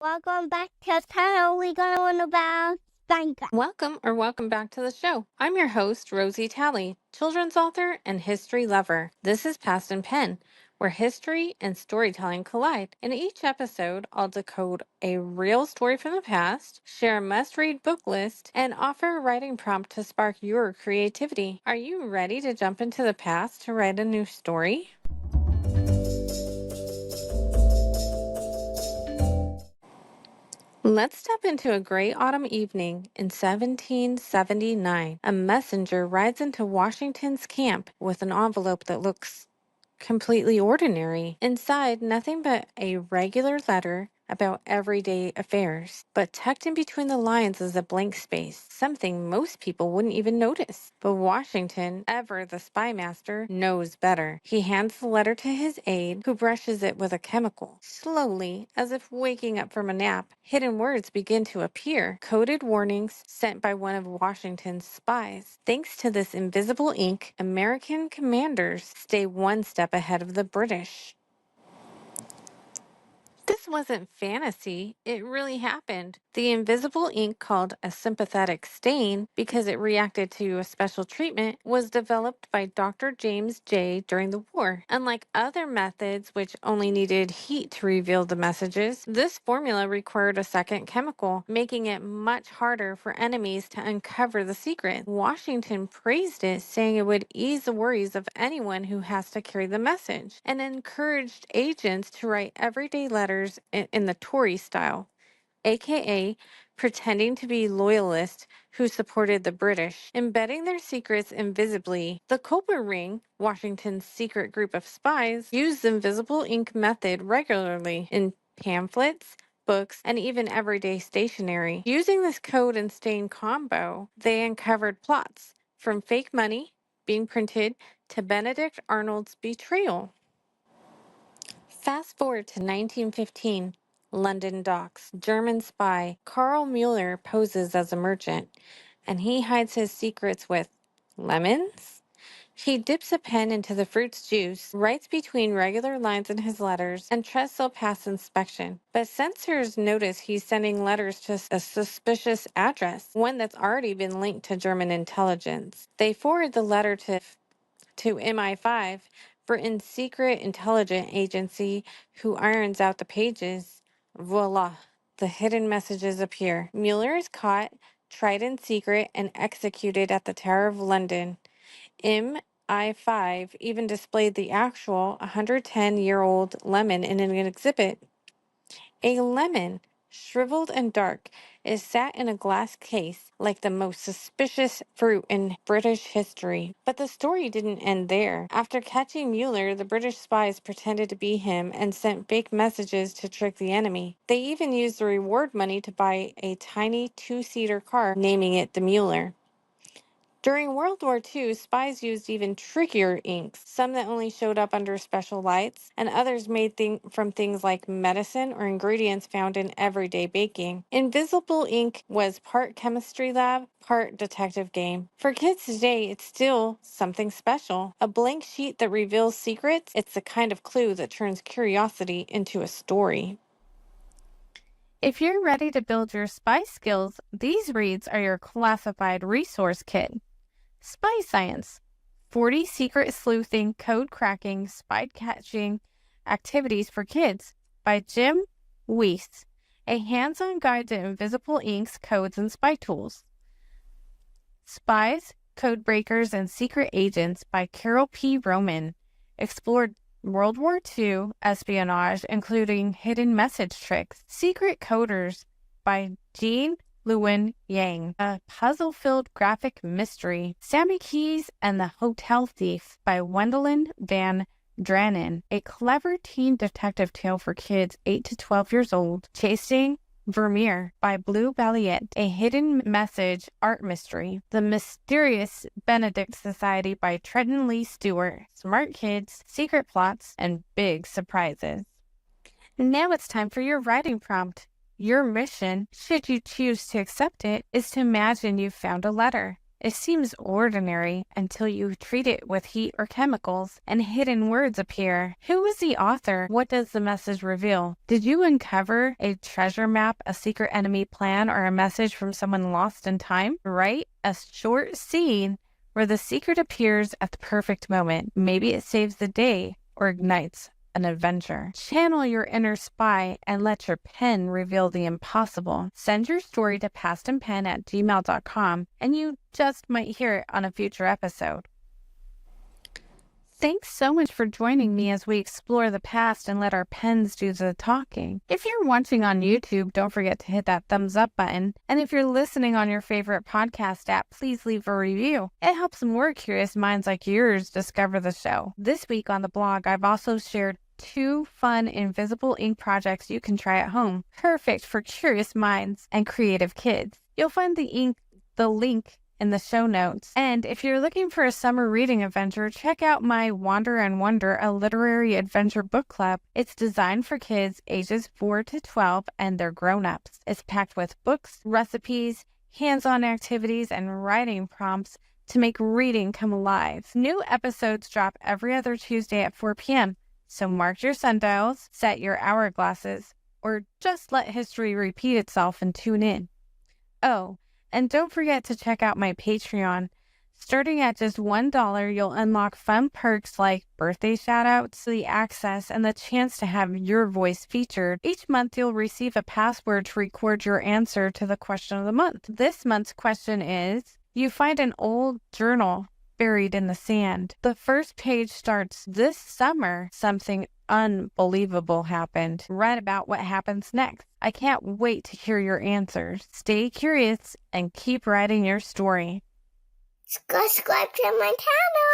Welcome back to Talley. We're going to learn about Spanker. Welcome back to the show. I'm your host, Rosie Talley, children's author and history lover. This is Past and Pen, where history and storytelling collide. In each episode, I'll decode a real story from the past, share a must-read book list, and offer a writing prompt to spark your creativity. Are you ready to jump into the past to write a new story? Let's step into a gray autumn evening in 1779. A messenger rides into Washington's camp with an envelope that looks completely ordinary. Inside, nothing but a regular letter about everyday affairs. But tucked in between the lines is a blank space, something most people wouldn't even notice. But Washington, ever the spy master, knows better. He hands the letter to his aide, who brushes it with a chemical. Slowly, as if waking up from a nap, hidden words begin to appear, coded warnings sent by one of Washington's spies. Thanks to this invisible ink, American commanders stay one step ahead of the British. This wasn't fantasy, it really happened. The invisible ink, called a sympathetic stain because it reacted to a special treatment, was developed by Dr. James J. during the war. Unlike other methods, which only needed heat to reveal the messages, this formula required a second chemical, making it much harder for enemies to uncover the secret. Washington praised it, saying it would ease the worries of anyone who has to carry the message, and encouraged agents to write everyday letters in the Tory style, aka pretending to be loyalists who supported the British, embedding their secrets invisibly. The Cobra Ring, Washington's secret group of spies, used the invisible ink method regularly in pamphlets, books, and even everyday stationery. Using this code and stain combo, they uncovered plots from fake money being printed to Benedict Arnold's betrayal. Fast forward to 1915, London docks. German spy Karl Mueller poses as a merchant, and he hides his secrets with lemons? He dips a pen into the fruit's juice, writes between regular lines in his letters, and trusts they'll pass inspection. But censors notice he's sending letters to a suspicious address, one that's already been linked to German intelligence. They forward the letter to MI5, Britain's secret intelligence agency, who irons out the pages. Voila, the hidden messages appear. Mueller is caught, tried in secret, and executed at the Tower of London. MI5 even displayed the actual 110-year-old lemon in an exhibit. A lemon, shriveled and dark, is sat in a glass case like the most suspicious fruit in British history. But the story didn't end there. After catching Mueller, the British spies pretended to be him and sent fake messages to trick the enemy. They even used the reward money to buy a tiny two-seater car, naming it the Mueller. During World War II, spies used even trickier inks, some that only showed up under special lights, and others made from things like medicine or ingredients found in everyday baking. Invisible ink was part chemistry lab, part detective game. For kids today, it's still something special. A blank sheet that reveals secrets, it's the kind of clue that turns curiosity into a story. If you're ready to build your spy skills, these reads are your classified resource kit. Spy Science: 40 Secret Sleuthing, Code Cracking, Spy Catching Activities for Kids by Jim Weiss. A hands-on guide to invisible inks, codes, and spy tools. Spies, Code Breakers, and Secret Agents by Carol P. Roman. Explored World War II espionage, including hidden message tricks. Secret Coders by Jean Lewin Yang. A puzzle-filled graphic mystery. Sammy Keys and the Hotel Thief by Wendelin Van Dranen. A clever teen detective tale for kids 8 to 12 years old. Chasing Vermeer by Blue Balliet. A hidden message art mystery. The Mysterious Benedict Society by Trenton Lee Stewart. Smart kids, secret plots, and big surprises. Now it's time for your writing prompt. Your mission, should you choose to accept it, is to imagine you've found a letter. It seems ordinary until you treat it with heat or chemicals, and hidden words appear. Who is the author? What does the message reveal? Did you uncover a treasure map, a secret enemy plan, or a message from someone lost in time? Write a short scene where the secret appears at the perfect moment. Maybe it saves the day or ignites an adventure. Channel your inner spy and let your pen reveal the impossible. Send your story to pastandpen@gmail.com and you just might hear it on a future episode. Thanks so much for joining me as we explore the past and let our pens do the talking. If you're watching on YouTube, don't forget to hit that thumbs up button. And if you're listening on your favorite podcast app, please leave a review. It helps more curious minds like yours discover the show. This week on the blog, I've also shared 2 fun invisible ink projects you can try at home, perfect for curious minds and creative kids. You'll find the link in the show notes. And if you're looking for a summer reading adventure, check out my Wander and Wonder, a literary adventure book club. It's designed for kids ages 4 to 12 and their grown-ups. It's packed with books, recipes, hands-on activities, and writing prompts to make reading come alive. New episodes drop every other Tuesday at 4 p.m. So mark your sundials, set your hourglasses, or just let history repeat itself and tune in. Oh, and don't forget to check out my Patreon. Starting at just $1, you'll unlock fun perks like birthday shoutouts, the access, and the chance to have your voice featured. Each month, you'll receive a password to record your answer to the question of the month. This month's question is, you find an old journal buried in the sand. The first page starts, "This summer, something unbelievable happened." Read about what happens next. I can't wait to hear your answers. Stay curious and keep writing your story. Subscribe to my channel.